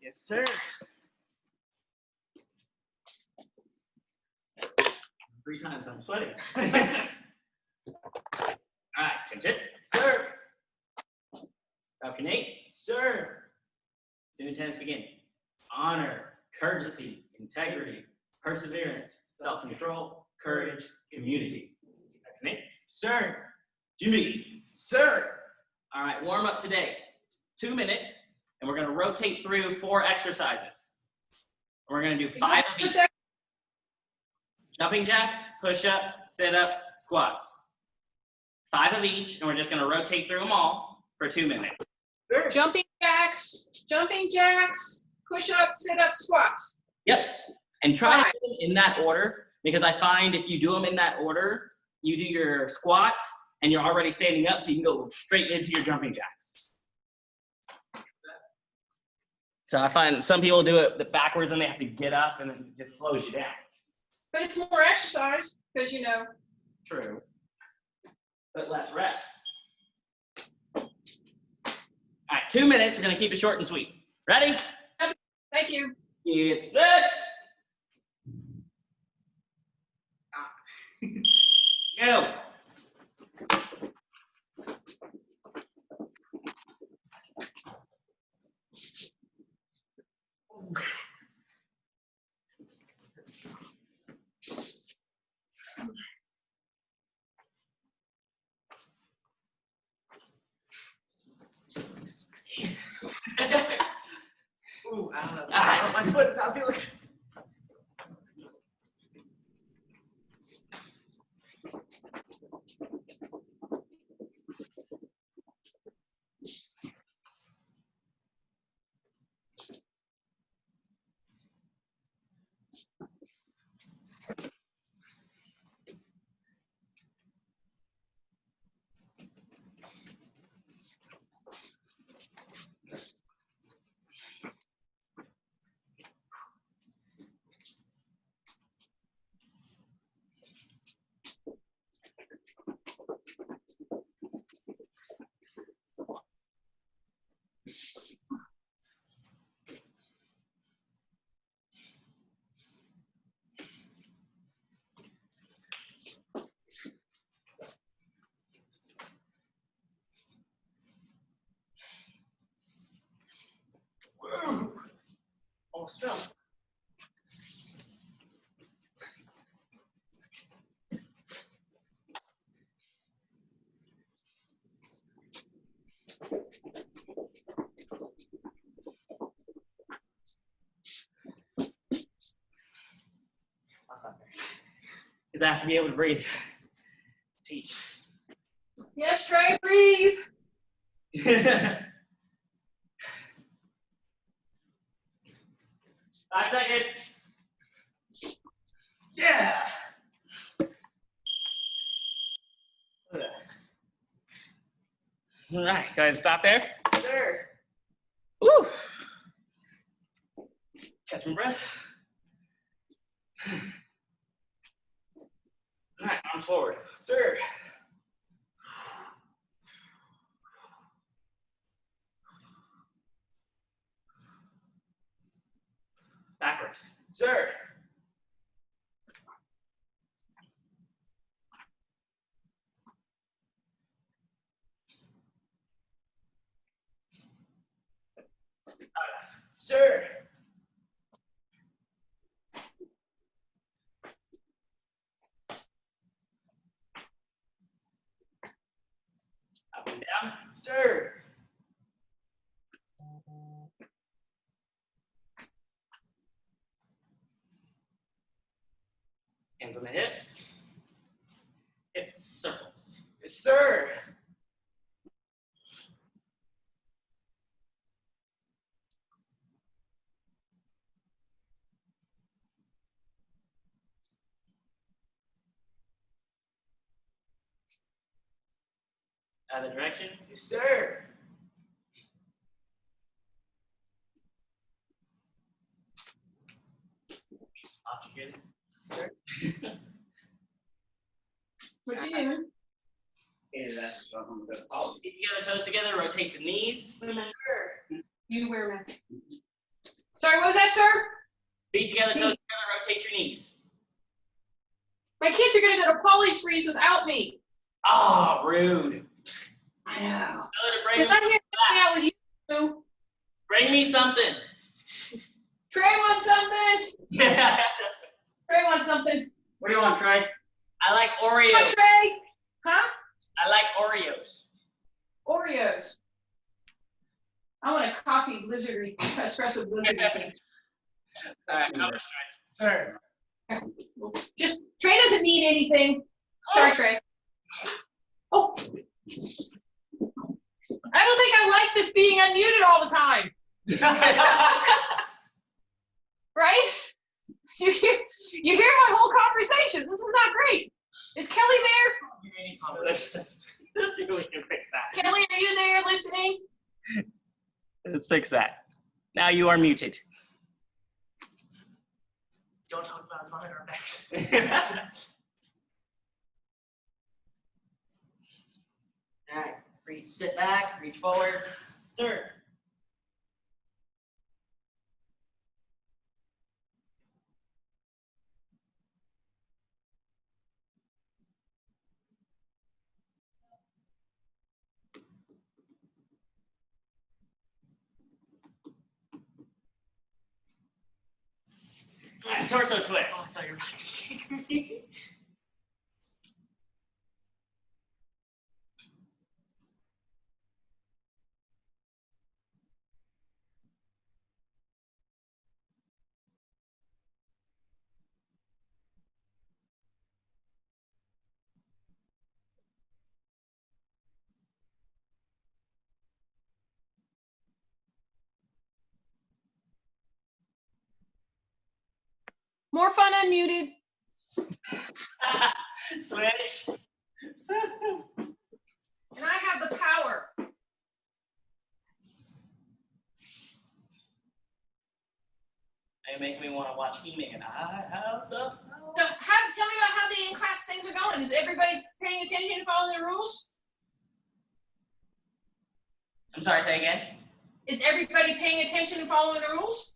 Yes, sir. 3 times, I'm sweating. All right, attention. Sir. Falcon 8. Sir. Student attendance begin. Honor, courtesy, integrity, perseverance, self-control, courage, community. Falcon 8. Sir. Jimmy. Sir. All right, warm up today. 2 minutes, and we're going to rotate through 4 exercises. We're going to do 5 of each. Jumping jacks, push-ups, sit-ups, squats. 5 of each, and we're just going to rotate through them all for 2 minutes. Sir. Jumping jacks, push-ups, sit-ups, squats. Yep. And try to do them in that order, because I find if you do them in that order, you do your squats, and you're already standing up, so you can go straight into your jumping jacks. So I find some people do it backwards, and they have to get up, and it just slows you down. But it's more exercise because, you know. True. But less reps. All right, 2 minutes. We're going to keep it short and sweet. Ready? Thank you. It's set. Go. Ooh, I don't know. My foot is not feeling. Woo! Almost fell. I'll stop there. Because I have to be able to breathe. Teach. Yes, Trey, breathe. 5 seconds. Yeah. All right, go ahead and stop there. Sir. Woo. Catch my breath. All right, arms forward. Sir. Backwards. Sir. Sideways. Sir. Up and down. Sir. Hands on the hips. Hips circles. Yes, sir. Other direction. Yes, sir. Object here. Sir. What you doing? Okay, that's all. Keep together, toes together. Rotate the knees. Remember, you wear a mask. Sorry, what was that, sir? Feet together, toes together, rotate your knees. My kids are gonna go to Polly's freeze without me. Oh, rude. I know. Tell her to Because I'm here hanging out with you. bring me something. Trey wants something. What Trey wants something. do you want, Trey? I like Come on, Oreos. Trey. Huh? I like Oreos. Oreos. I want a coffee blizzard, espresso blizzard. All right, cover strike. Sir. Just, Trey doesn't need anything. Sorry, Trey. Oh. I don't think I like this being unmuted all the time, right? You hear my whole conversations. This is not great. Is Kelly there? Let's see if we can fix that. Kelly, are you there listening? Let's fix that. Now you are muted. Don't talk about his mother or next. All right. Reach, sit back, reach forward. Sir. All right, torso Oh, I twist. thought you were about to kick me. More fun unmuted. Switch. And I have the power. They make me want to watch He-Man. I have the power. So, tell me about how the in-class things are going. Is everybody paying attention and following the rules? I'm sorry, say again? Is everybody paying attention and following the rules?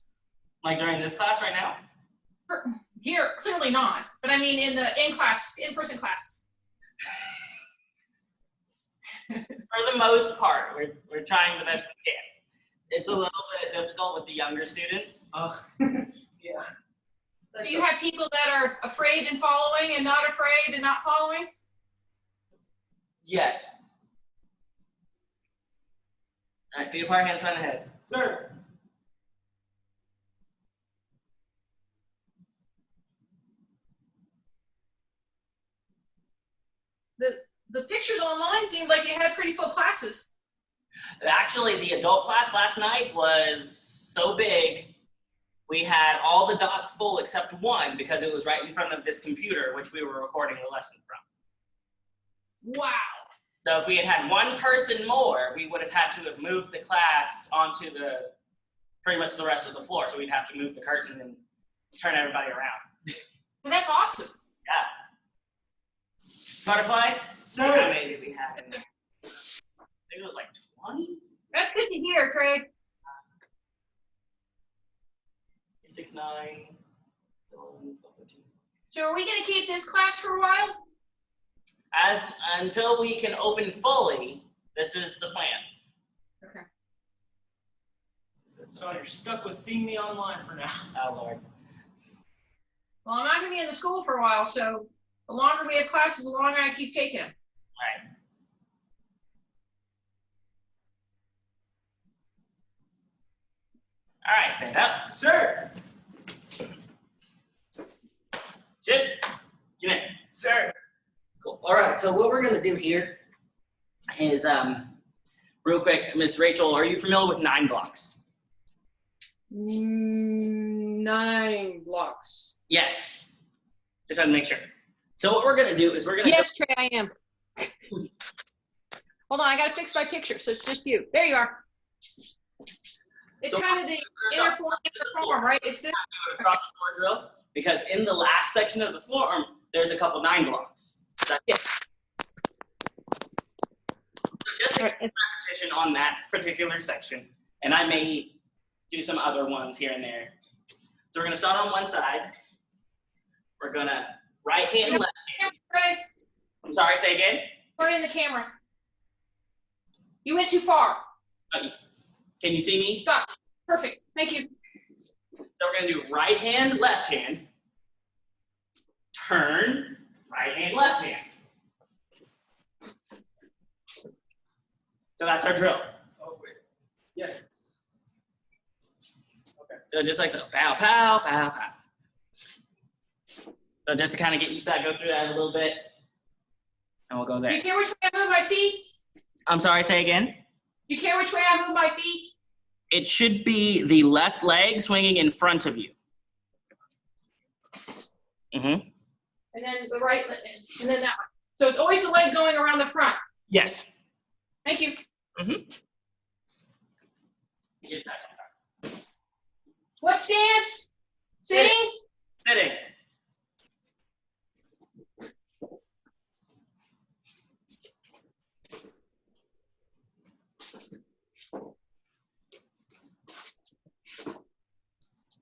Like during this class right now? Here, clearly not. But I mean in the in-person classes. For the most part, we're trying the best we can. It's a little bit difficult with the younger students. Oh, yeah. Do you have people that are afraid and following and not afraid and not following? Yes. All right, feet apart, hands behind the head. Sir. The pictures online seemed like you had pretty full classes. Actually, the adult class last night was so big, we had all the dots full except one because it was right in front of this computer, which we were recording the lesson from. Wow. So if we had had one person more, we would have had to have moved the class onto pretty much the rest of the floor. So we'd have to move the curtain and turn everybody around. Well, that's awesome. Yeah. Butterfly? Sir. How many did we have in there? I think it was like 20? That's good to hear, Trey. 6, 9, 11, 12, 13. So are we going to keep this class for a while? Until we can open fully, this is the plan. Okay. So you're stuck with seeing me online for now. Oh, Lord. Well, I'm not going to be in the school for a while, so the longer we have classes, the longer I keep taking them. All right. All right, stand up. Sir. Sit. Get in. Sir. Cool. All right, so what we're gonna do here is, real quick, Miss Rachel, are you familiar with 9 blocks? 9 blocks. Yes. Just had to make sure. So what we're gonna do is we're gonna Yes, Trey, I am. Hold on, I gotta fix my picture, so it's just you. There you are. It's So- kind of the inner form, right? It's this. go across the floor drill because in the last section of the floor, there's a couple 9 blocks. Yes. So just a repetition on that particular section, and I may do some other ones here and there. So we're gonna start on one side. We're gonna right hand, left hand. Right. I'm sorry, say again? Turn in the camera. You went too far. Can you see me? Gosh, perfect. Thank you. So we're gonna do right hand, left hand. Turn, right hand, left hand. So that's our drill. Oh, wait. Yes. Okay. So just like so, pow, pow, pow, pow. So just to kind of get used to that, go through that a little bit, and we'll go Do there. you care which way I move my feet? I'm sorry, say again? Do you care which way I move my feet? It should be the left leg swinging in front of you. Mm-hmm. And then the right, and then that one. So it's always the leg going around the front. Yes. Thank you. Get that. What stance? Sitting? Sitting.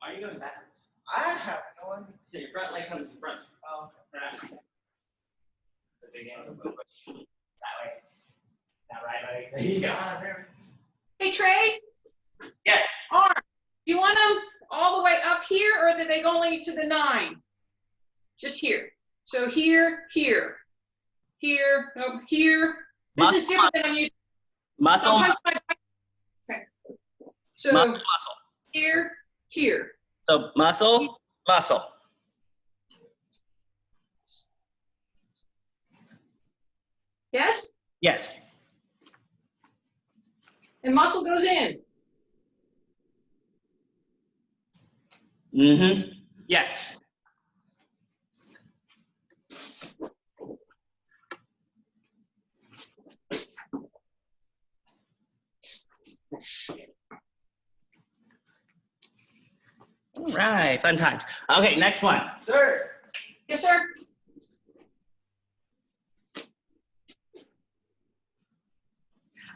Why are you going backwards? I have no idea. So your front leg comes in front. Oh, Right. That way. That right leg. There you go. there. Hey, Trey, Yes. arm. Do you want them all the way up here, or do they go only to the 9? Just here. So here, here, here, no, here. This is different than I'm used to. Muscle, Sometimes okay. So muscle. here, here. So muscle, muscle. Yes? Yes. And muscle goes in. Mm-hmm. Yes. All right, fun times. Okay, next one. Sir. Yes, sir?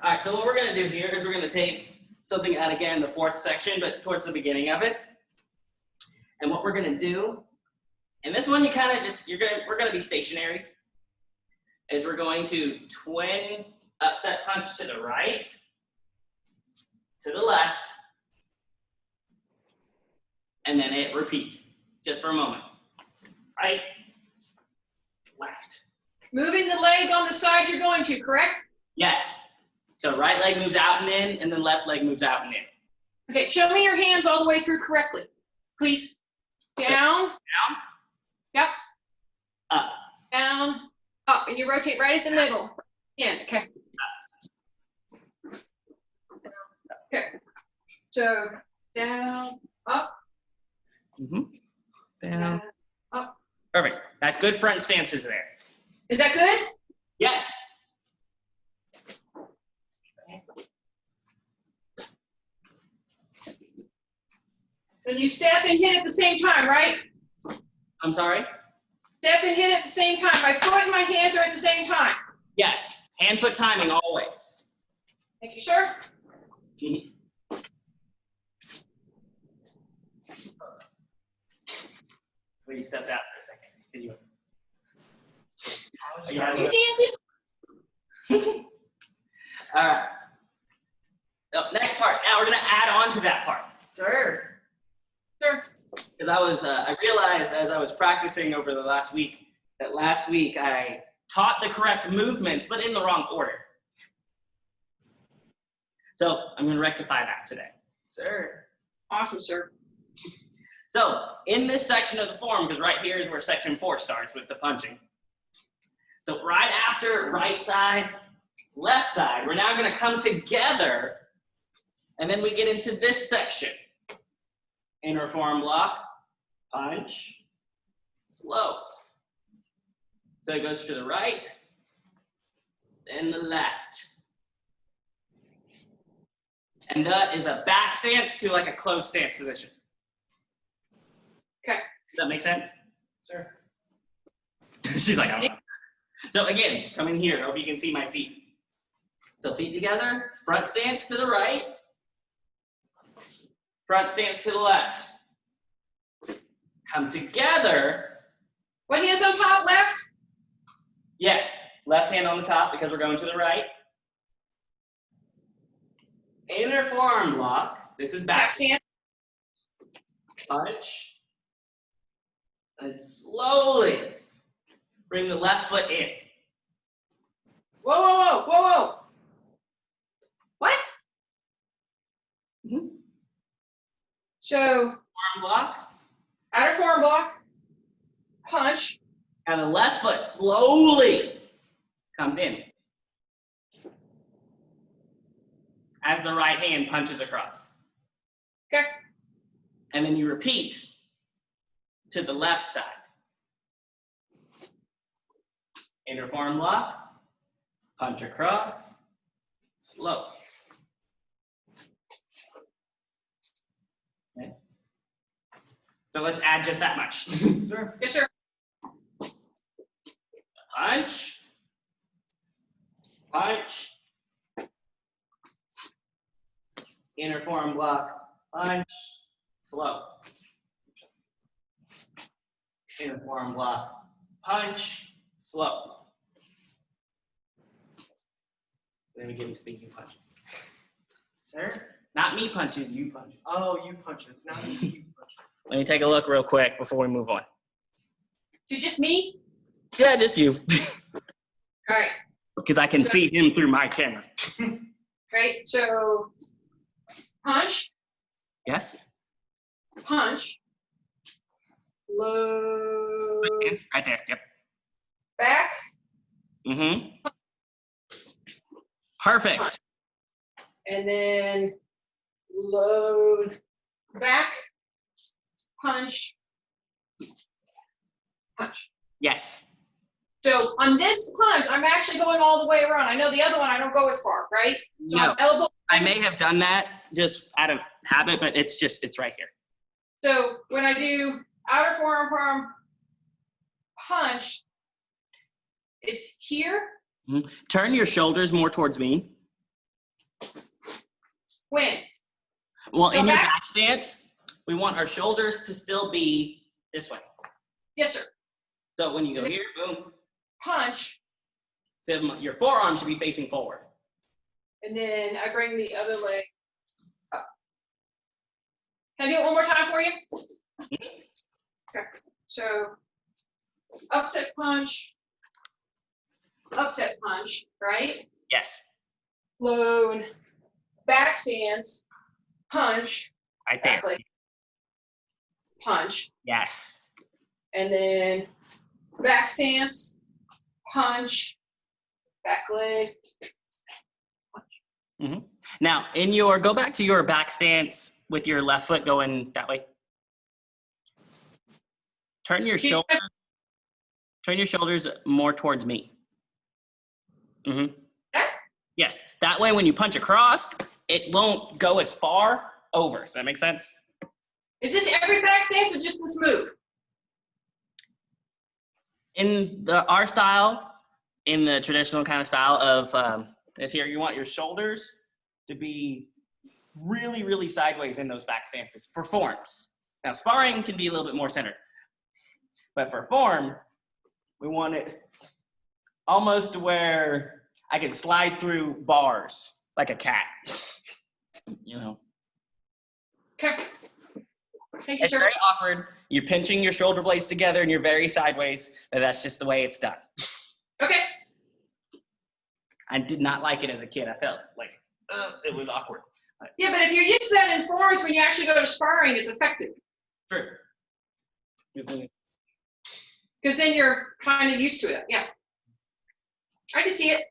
All right, so what we're gonna do here is we're gonna take something out again, the 4th section, but towards the beginning of it. And what we're gonna do, and this one you kind of just, we're gonna be stationary, is we're going to twin upset punch to the right, to the left, and then it repeat, just for a moment. Right, left. Moving the leg on the side you're going to, correct? Yes. So right leg moves out and in, and then left leg moves out and in. Okay, show me your hands all the way through correctly, please. Down. Down. Yep. Up. Down, up, and you rotate right at the middle. In, okay. Okay. So down, up, Mm-hmm. Down. down, up. Perfect. That's good front stances there. Is that good? Yes. And you step and hit at the same time, right? I'm sorry? Step and hit at the same time. My foot and my hands are at the same time. Yes. Hand foot timing always. Thank you, sir. Mhm. Will you step out for a second? 'Cause you- Are you dancing? All right. So next part. Now we're gonna add on to that part. Sir. Sure. Because I realized as I was practicing over the last week that last week I taught the correct movements, but in the wrong order. So I'm going to rectify that today. Sir. Awesome, sir. So in this section of the form, because right here is where section 4 starts with the punching. So right after right side, left side, we're now going to come together, and then we get into this section. Inner forearm block, punch, slow. So it goes to the right, then the left. And that is a back stance to like a closed stance position. Okay. Does that make sense? Sir. She's like, I don't know. So again, come in here. I hope you can see my feet. So feet together, front stance to the right. Front stance to the left. Come together. What hand's on top, left? Yes, left hand on the top because we're going to the right. Inner forearm lock. This is Back back. stand. Punch. And slowly bring the left foot in. Whoa, whoa, whoa, whoa, whoa. What? Mhm. So, Arm block. outer forearm block, punch, And the left foot slowly comes in. As the right hand punches across. okay, And then you repeat to the left side. Inner forearm lock, punch across, slow. Okay. So let's add just that much. Sir. yes, sir. Punch, punch, inner forearm block, punch, slow. Inner forearm block, punch, slow. Then we get into the you punches. Sir. Not me punches, you punches. Oh, you punches. Now you do you punches. Let me take a look real quick before we move on. To just me? Yeah, just you. All right, Because I can see him through my camera. right, so punch, Yes? punch, low, It's right there. Yep. back, Mm-hmm. Perfect. and then load, back, punch, punch. Yes. So on this punch, I'm actually going all the way around. I know the other one, I don't go as far, right? So No. I'm elbow. I may have done that just out of habit, but it's right here. So when I do outer forearm punch, it's here. Turn your shoulders more towards me. When? Well, Go in your back. back stance, we want our shoulders to still be this way. Yes, sir. So when you go here, boom, Punch, then your forearm should be facing forward. and then I bring the other leg up. Can I do it one more time for you? Okay. So upset punch, right? Yes. Load, back stance, punch, Right there. back leg, punch, Yes. and then back stance, punch, back leg. Now, go back to your back stance with your left foot going that way. Turn your shoulders more towards me. Mm-hmm. Okay. Yes. That way, when you punch across, it won't go as far over. Does that make sense? Is this every back stance or just this move? In our style, in the traditional kind of style of this here, you want your shoulders to be really, really sideways in those back stances for forms. Now, sparring can be a little bit more centered. But for form, we want it almost to where I can slide through bars like a cat. You know, Okay. Thank you, it's sir. very awkward. You're pinching your shoulder blades together and you're very sideways, and that's just the way it's done. Okay. I did not like it as a kid. I felt like it was awkward. Yeah, but if you're used to that in forms, when you actually go to sparring, it's effective. True. Isn't it? Because then you're kind of used to it. Yeah. I can see it.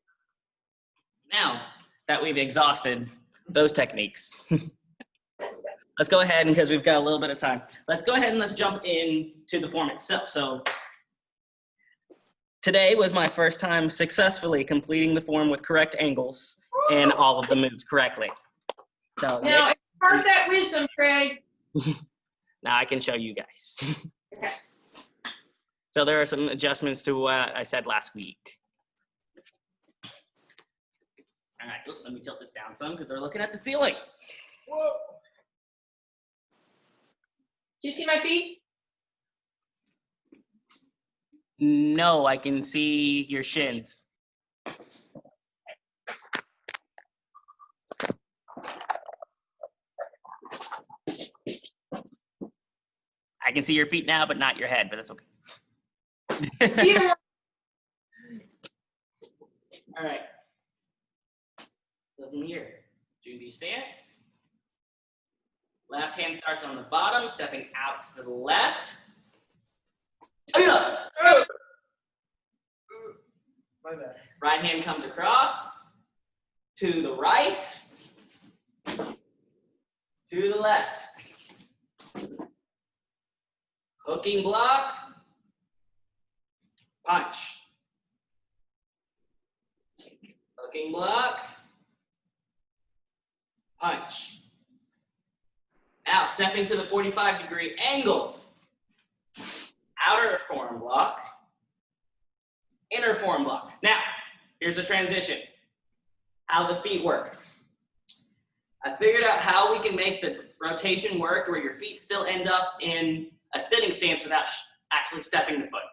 Now that we've exhausted those techniques, let's go ahead, and because we've got a little bit of time, let's go ahead and let's jump into the form itself. So today was my first time successfully completing the form with correct angles and all of the moves correctly. So Now, it's part of that wisdom, Craig. now I can show you guys. Okay. So there are some adjustments to what I said last week. All right, let me tilt this down some because they're looking at the ceiling. Whoa. Do you see my feet? No, I can see your shins. I can see your feet now, but not your head, but that's okay. Feet are All right. So from here, Judy stance. Left hand starts on the bottom, stepping out to the left. My bad. Right hand comes across to the right, to the left. Hooking block, punch. Hooking block, punch. Now stepping to the 45-degree angle. Outer form block, inner form block. Now, here's a transition. How the feet work. I figured out how we can make the rotation work where your feet still end up in a sitting stance without actually stepping the foot.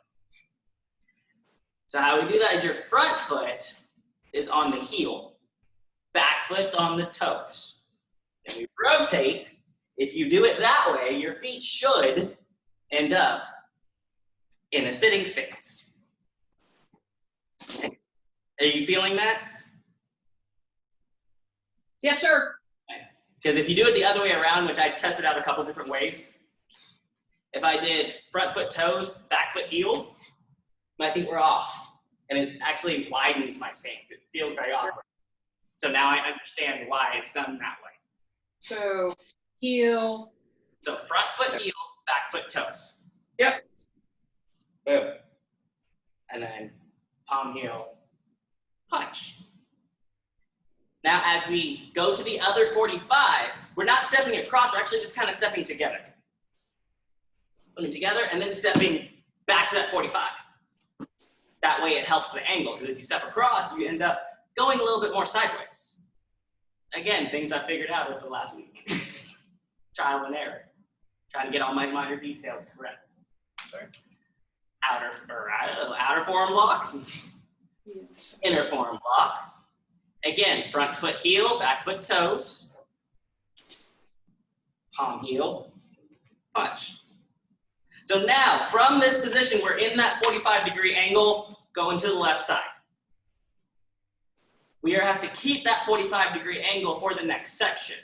So how we do that is your front foot is on the heel, back foot's on the toes. And we rotate. If you do it that way, your feet should end up in a sitting stance. Okay. Are you feeling that? Yes, sir. Because if you do it the other way around, which I tested out a couple different ways, if I did front foot toes, back foot heel, my feet were off. And it actually widens my stance. It feels very awkward. So now I understand why it's done that way. So heel. So front foot heel, back foot toes. Yep. Boom. And then palm heel, punch. Now as we go to the other 45, we're not stepping across, we're actually just kind of stepping together. Stepping together and then stepping back to that 45. That way it helps the angle, because if you step across, you end up going a little bit more sideways. Again, things I figured out over the last week. Trial and error. Trying to get all my minor details correct. Sorry. Outer form block. Yes. Inner form block. Again, front foot heel, back foot toes. Palm heel, punch. So now, from this position, we're in that 45-degree angle, going to the left side. We have to keep that 45-degree angle for the next section,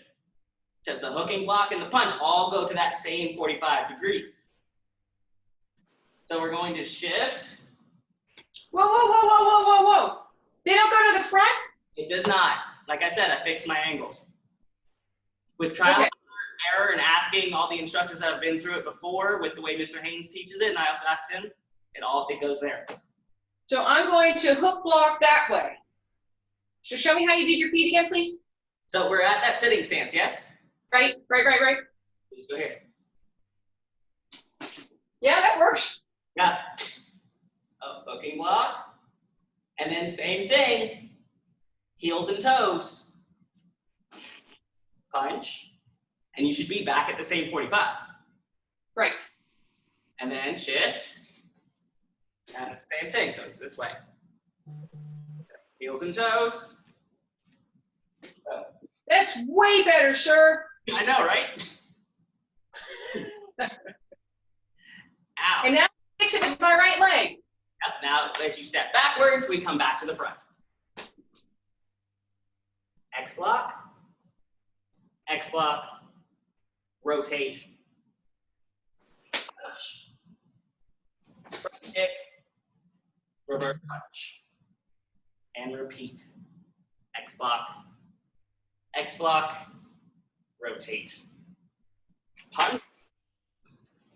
because the hooking block and the punch all go to that same 45 degrees. So we're going to shift. Whoa, whoa, whoa, whoa, whoa, whoa, whoa. They don't go to the front? It does not. Like I said, I fixed my angles. With trial and error and asking all the instructors that have been through it before with the way Mr. Haynes teaches it, and I also asked him, it goes there. So I'm going to hook block that way. So show me how you did your feet again, please. So we're at that sitting stance, yes? Right. Just go here. Yeah, that works. Yeah. Hooking block. And then same thing. Heels and toes. Punch. And you should be back at the same 45. Right. And then shift. And it's the same thing, so it's this way. Heels and toes. That's way better, sir. I know, right? Ow. And now fix it with my right leg. Yep, now as you step backwards, we come back to the front. X block, rotate, punch. Front kick, reverse punch. And repeat. X block, rotate. Punch,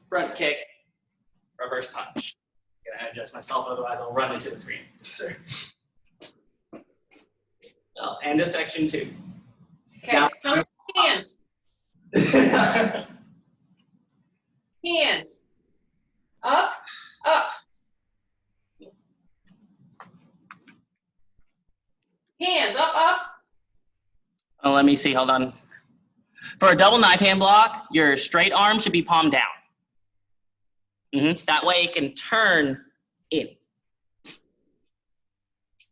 front kick, reverse punch. I'm gonna adjust myself, otherwise I'll run into the screen. Sir. Well, end of section 2. Okay. Now- So hands. Hands. Up, up. Hands up, up. Oh, let me see, hold on. For a double knife hand block, your straight arm should be palm down. That way it can turn in.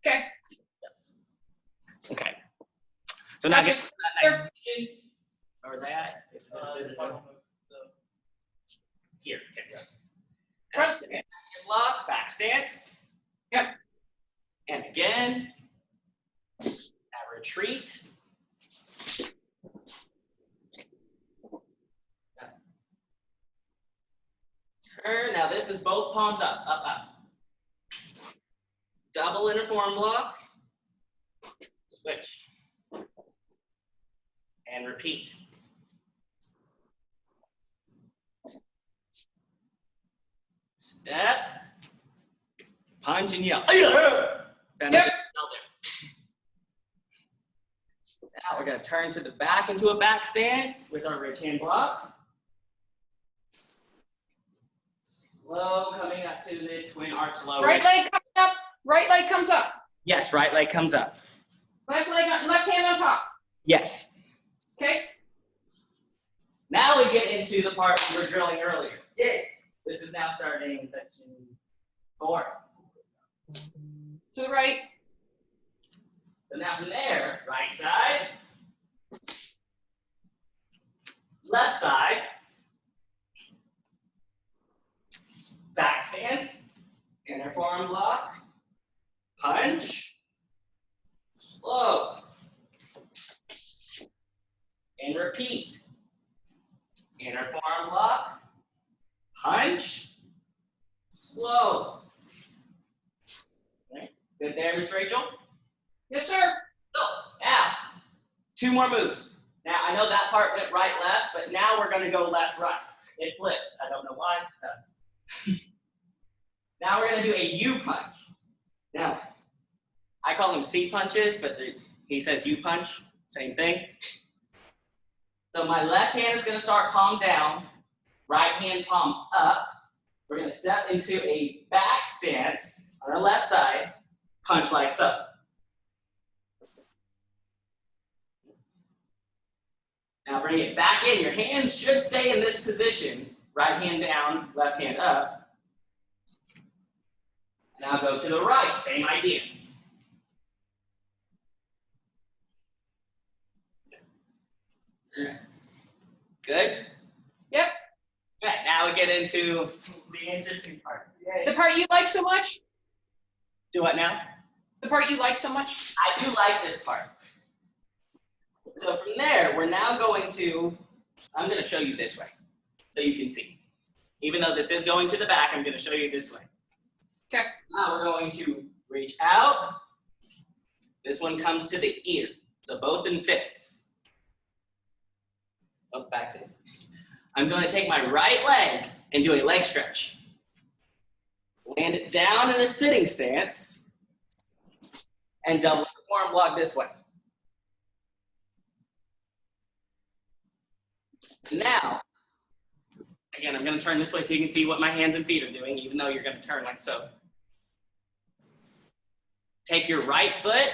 Okay. Okay. So now Gotcha. get to that next section. Where was I at? Here. Okay. Press- And block, back stance. Yep. And again. Now retreat. Turn. Now this is both palms up, up, up. Double inner forearm block. Switch. And repeat. Step. Punch and yell. Bend Yep. up and now we're going to turn to the back into a back stance with our right hand block. Slow coming up to the twin arch low. Right leg comes up. Right leg comes up. Yes, right leg comes up. Left leg, left hand on top. Yes. Okay. Now we get into the part we were drilling earlier. Yeah. This is now starting section 4. To the right. So now from there, right side, left side, back stance, inner forearm block, punch, slow, and repeat. Inner forearm block, punch, slow. Okay. Good there, Miss Rachel? Yes, sir. So now, 2 more moves. Now I know that part went right, left, but now we're gonna go left, right. It flips. I don't know why it does. Now we're gonna do a U punch. Now, I call them C punches, but he says U punch, same thing. So my left hand is gonna start palm down, right hand palm up. We're gonna step into a back stance on our left side, punch like so. Now bring it back in. Your hands should stay in this position. Right hand down, left hand up. Now go to the right, same idea. Good? Yep. Good. Now we get into the interesting part. The part you like so much? Do what now? The part you like so much? I do like this part. So from there, we're now going to, I'm going to show you this way so you can see. Even though this is going to the back, I'm going to show you this way. Okay. Now we're going to reach out. This one comes to the ear. So both in fists. Oh, back stance. I'm going to take my right leg and do a leg stretch. Land it down in a sitting stance and double the forearm block this way. Now, again, I'm going to turn this way so you can see what my hands and feet are doing, even though you're going to turn like so. Take your right foot,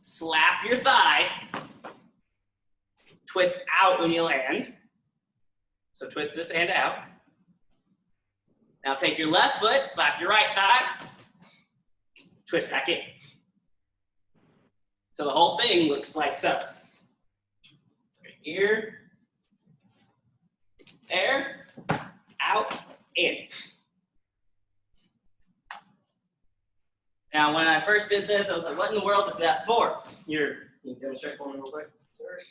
slap your thigh, twist out when you land. So twist this hand out. Now take your left foot, slap your right thigh, twist back in. So the whole thing looks like so. Right here. There, out, in. Now, when I first did this, I was like, what in the world is that for? Can you demonstrate for me real quick? Sorry.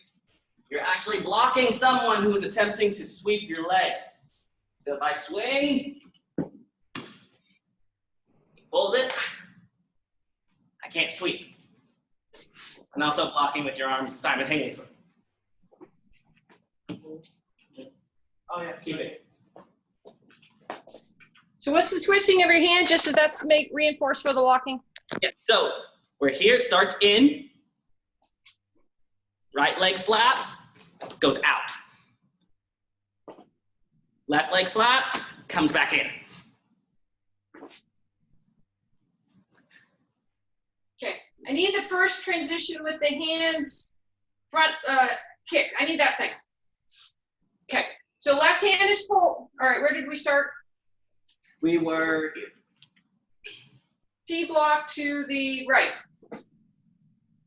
You're actually blocking someone who is attempting to sweep your legs. So if I swing, he pulls it, I can't sweep. And also blocking with your arms simultaneously. Oh, yeah. Keep it. So what's the twisting of your hand, just so that's to make reinforce for the walking? Yeah, so we're here, it starts in, right leg slaps, goes out. Left leg slaps, comes back in. Okay. I need the first transition with the hands front kick. I need that thing. Okay. So left hand is full. All right, where did we start? We were, C block to the right.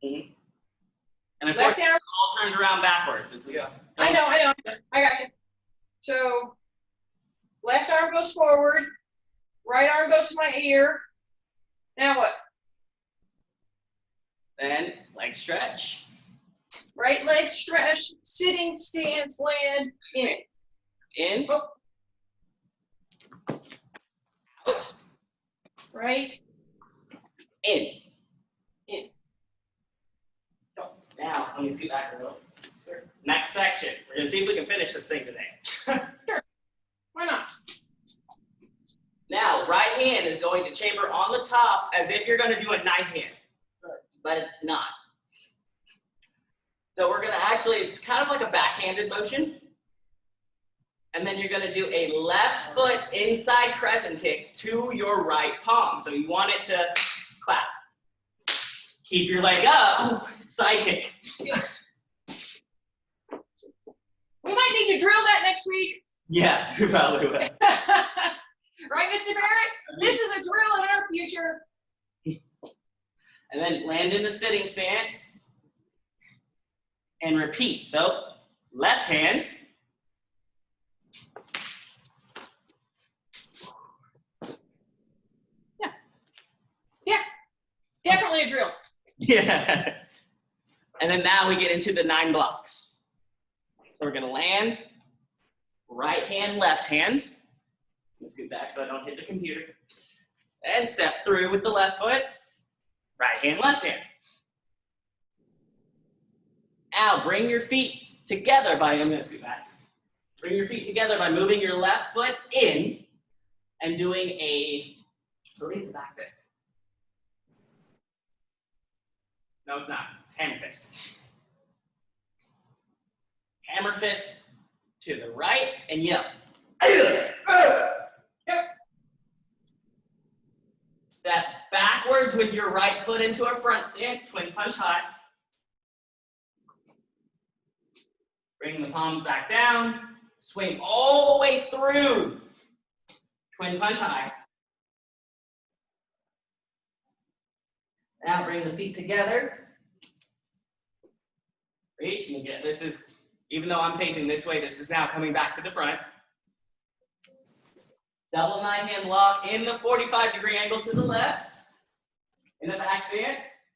and of course, Left arm, all turned around backwards. This is, Yeah. I know, I got you. So left arm goes forward, right arm goes to my ear. Now what? Then leg stretch. Right leg stretch, sitting stance, land, in. In. Oh. Out. Right, In. in. Now, let me scoot back a little. Sir. Next section. We're going to see if we can finish this thing today. Why not? Now, right hand is going to chamber on the top as if you're going to do a knife hand, but it's not. So we're going to actually, it's kind of like a backhanded motion. And then you're going to do a left foot inside crescent kick to your right palm. So you want it to clap. Keep your leg up, side kick. We might need to drill that next week. Yeah, you probably will. Right, Mr. Barrett? This is a drill in our future. And then land in a sitting stance. And repeat. So, left hand. Definitely a drill. Yeah. And then now we get into the 9 blocks. So we're gonna land, right hand, left hand. Let's scoot back so I don't hit the computer. And step through with the left foot, right hand, left hand. Now bring your feet together I'm gonna scoot back. Bring your feet together by moving your left foot in and doing I believe it's back fist. No, it's not. It's hammer fist. Hammer fist to the right and yell. Step backwards with your right foot into a front stance, twin punch high. Bring the palms back down. Swing all the way through. Twin punch high. Now bring the feet together. Reach and again. This is, even though I'm facing this way, this is now coming back to the front. Double 9-hand lock in the 45-degree angle to the left. In the back stance.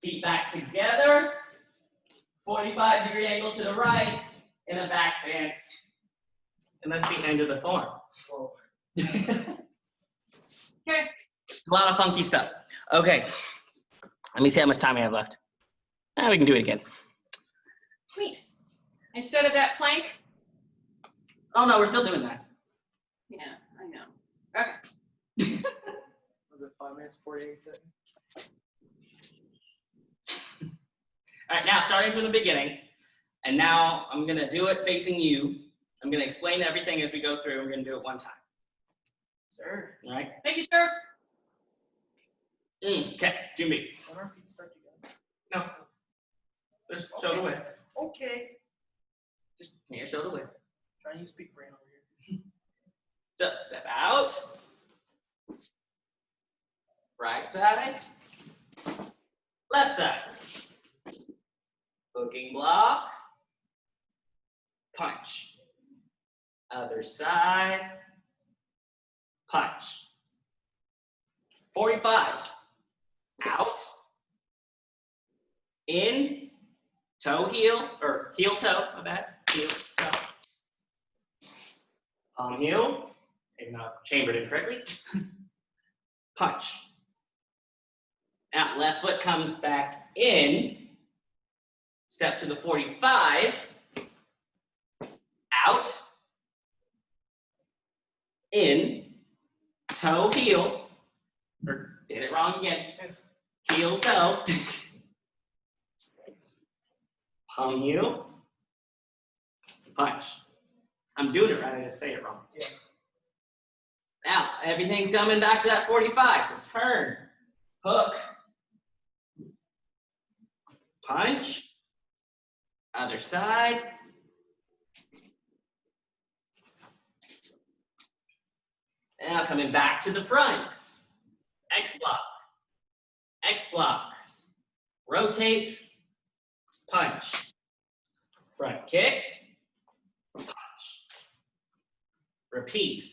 Feet back together. 45-degree angle to the right. In a back stance. And that's the end of the form. Okay. It's a lot of funky stuff. Okay, let me see how much time we have left. We can do it again. Sweet. Instead of that plank? Oh no, we're still doing that. Yeah, I know. Okay. Was it 5 minutes, 48 seconds? All right, now starting from the beginning, and now I'm gonna do it facing you. I'm gonna explain everything as we go through. We're gonna do it one time. Sir. All right? Thank you, sir. Okay, Jimmy. When our feet start together. No. Just show the way. Okay. Just here, show the way. Trying to use big brain over here. So step out. Right side. Left side. Hooking block. Punch. Other side. Punch. 45. Out. In. Toe heel, or heel toe, my bad. Heel toe. Palm heel. Maybe not chambered incorrectly. Punch. Now left foot comes back in. Step to the 45. Out. In. Toe heel. Or did it wrong again. Heel toe. Palm heel. Punch. I'm doing it right, I just say it wrong. Yeah. Now, everything's coming back to that 45, so turn, hook, punch, other side, Now coming back to the front. X block. X block. Rotate. Punch. Front kick. Punch. Repeat.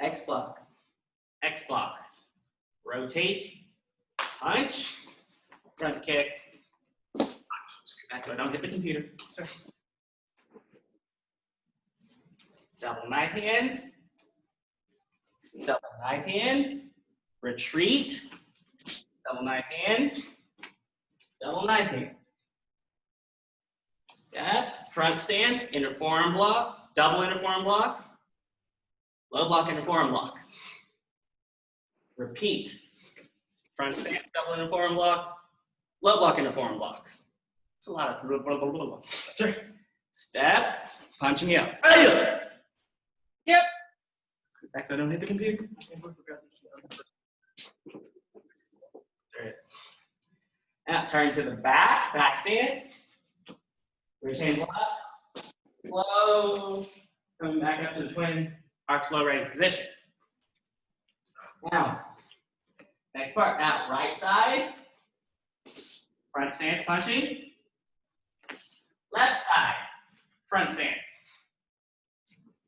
X block. X block. Rotate. Punch. Front kick. Punch. Scoot back so I don't hit the computer. Double knife hand. Double knife hand. Retreat. Double knife hand. Double knife hand. Step. Front stance. Inner forearm block. Double inner forearm block. Low block, inner forearm block. Repeat. Front stance. Double inner forearm block. Low block, inner forearm block. It's a lot of blah, blah, blah, blah, blah. Step. Punching out. Yep. Back so I don't hit the computer. There it is. Now turn to the back, back stance. Retain block. Slow. Coming back up to the twin arc slow ready position. Now, next part. Now, right side. Front stance punching. Left side. Front stance.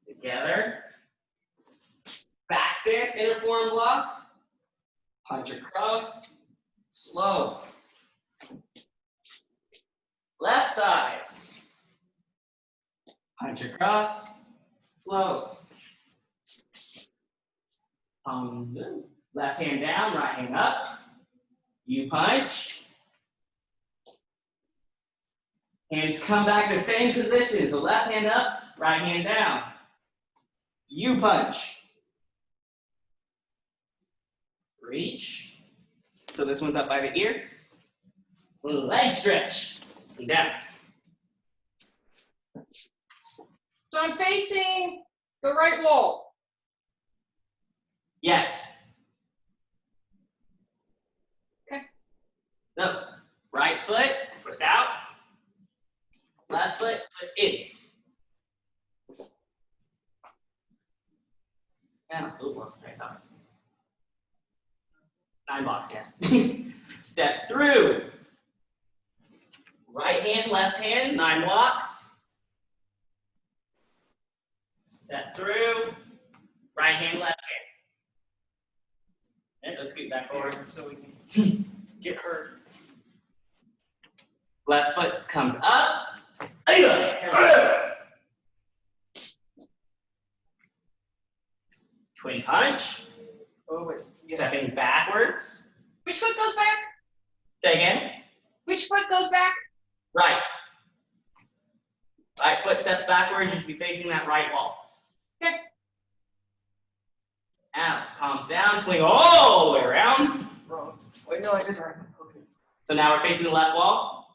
Together. Back stance, inner forearm block. Punch across. Slow. Left side. Punch across. Slow. Left hand down, right hand up. You punch. Hands come back to the same position. So left hand up, right hand down. You punch. Reach. So this one's up by the ear. Little leg stretch. And down. So I'm facing the right wall. Yes. Okay. No. Right foot, twist out. Left foot, twist in. Now, lost my thought. 9 blocks, yes. Step through. Right hand, left hand, 9 blocks. Step through. Right hand, left hand. And let's scoot back forward so we can get hurt. Left foot comes up. Twin punch. Oh, wait. Yeah. Stepping backwards. Which foot goes back? Say again. Which foot goes back? Right. Right foot steps backwards. You should be facing that right wall. Okay. Out. Palms down. Swing all the way around. Wrong. Wait, no, I did right. Okay. So now we're facing the left wall.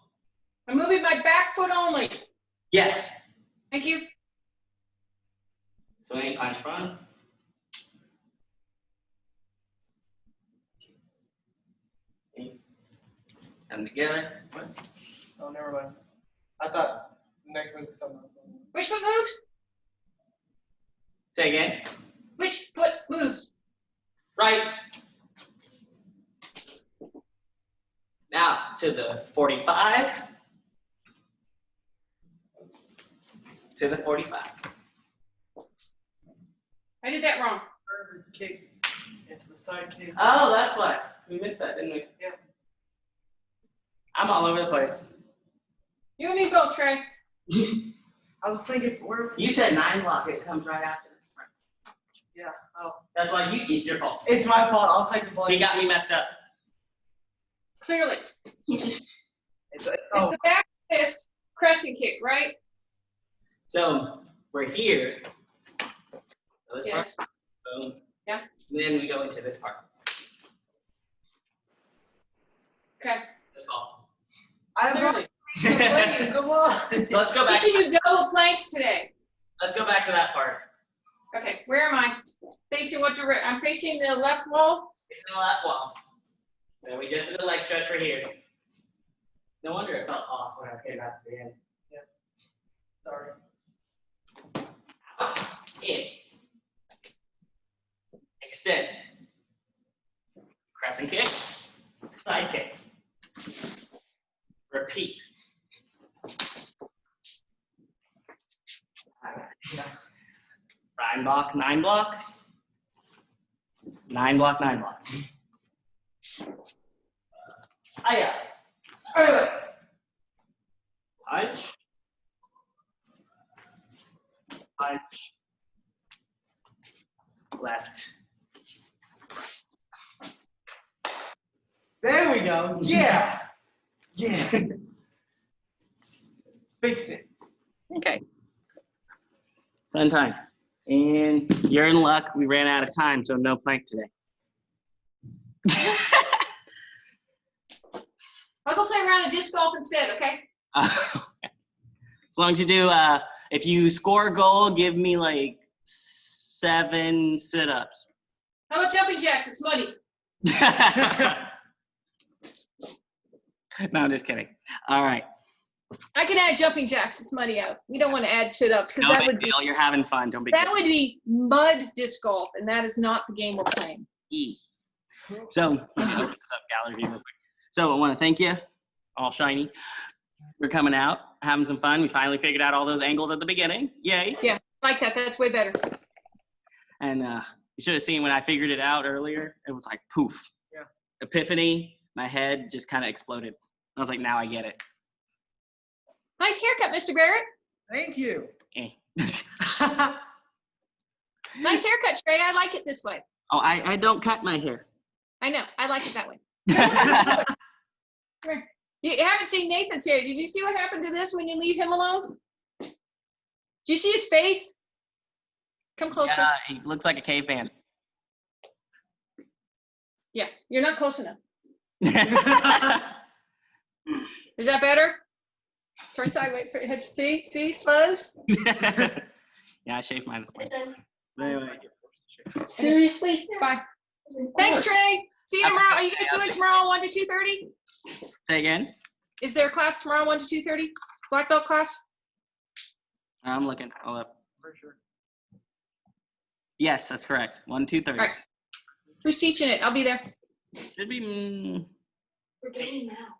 I'm moving my back foot only. Yes. Thank you. Swing, punch front. Come together. Oh, never mind. I thought the next move was something else. Which foot moves? Say again. Which foot moves? Right. Now to the 45. To the 45. I did that wrong. Or the kick into the side kick. Oh, that's why. We missed that, didn't we? Yeah. I'm all over the place. You and me both, Trey. I was thinking, where? You said 9 block. It comes right after this. Yeah. Oh, That's why it's your fault. it's my fault. I'll take the He blame. got me messed up. Clearly. It's It's oh, the back fist crescent kick, right? So we're here. So this Yes. part. Boom. Yeah. And then we go into this part. Okay. This ball. I'm Clearly. playing. Come on. So let's go We back. should do double planks today. Let's go back to that part. Okay, where am I? Facing what direction? I'm facing the left wall. Facing the left wall. Then we just did a leg stretch right here. No wonder it felt off when I came back to the end. Sorry. Out, in. extend. Crescent kick, side kick. Repeat. 9 block, 9 block. 9 block, 9 block. Hiya. Punch. Punch. Left. There we go. Yeah. Yeah. Fix it. Okay. Fun time. And you're in luck. We ran out of time, so no plank today. I'll go play around in disc golf instead, okay? As long as you do, if you score a goal, give me like 7 sit-ups. How about jumping jacks? It's muddy. No, I'm just kidding. All right. I can add jumping jacks. It's muddy out. We don't want to add sit-ups because No that big would be deal. You're having fun. Don't be that would be mud disc golf, and that is not the game we're playing. E. So, let me open this up, gallery view real quick. So, I want to thank you, all shiny, for coming out, having some fun. We finally figured out all those angles at the beginning. Yay. Like that. That's way better. And you should have seen when I figured it out earlier. It was like poof. Yeah. Epiphany. My head just kind of exploded. I was like, now I get it. Nice haircut, Mr. Barrett. Thank you. Eh. Nice haircut, Trey. I like it this way. Oh, I don't cut my hair. I know. I like it that way. Come here. You haven't seen Nathan's hair. Did you see what happened to this when you leave him alone? Did you see his face? Come closer. He looks like a caveman. Yeah, you're not close enough. Is that better? Turn sideways. See, Fuzz? Yeah, I shaved mine this morning. So anyway. Seriously? Bye. Thanks, Trey. See you tomorrow. Are you guys doing tomorrow 1 to 2:30? Say again? Is there a class tomorrow 1 to 2:30? Black belt class? I'm looking. Hold up. For sure. Yes, that's correct. 1, 2, 30. All right. Who's teaching it? I'll be there. Should be. We're getting now.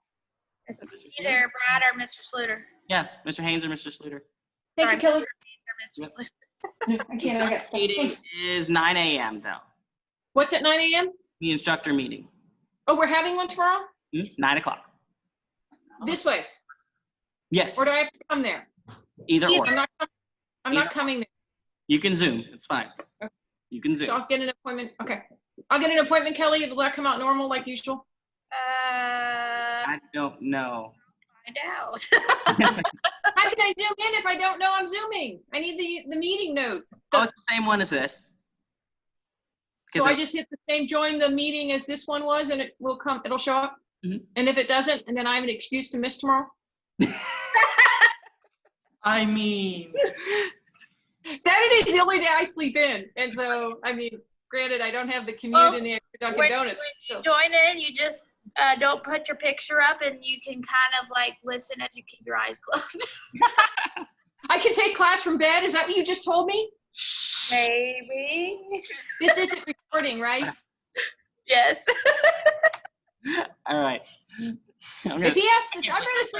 It's either Brad or Mr. Sluter. Yeah, Mr. Haynes or Mr. Sluter. Thank Sorry, you, Kelly. Or Mr. Sluter. I can't. I got stuff. Meeting Thanks. is 9 a.m. though. What's at 9 a.m.? The instructor meeting. Oh, we're having one tomorrow? 9 o'clock. This way. Yes. Or do I have to come there? Either or. I'm not coming there. You can Zoom. It's fine. You can So Zoom. I'll get an appointment. Okay. I'll get an appointment, Kelly. Will that come out normal like usual? I don't know. Find out. How can I zoom in if I don't know I'm zooming? I need the meeting note. Oh, it's the same one as this. So I just hit the same join the meeting as this one was, and it will come. It'll show up. Mhm. And if it doesn't, and then I have an excuse to miss tomorrow. I mean, Saturday's the only day I sleep in, and so I mean, granted, I don't have the commute Well, in the Dunkin' when Donuts. you so- join in, you just don't put your picture up, and you can kind of like listen as you keep your eyes closed. I can take class from bed. Is that what you just told me? Maybe. This isn't recording, right? Yes. All right. I'm gonna- If he asks, I'm going to sleep.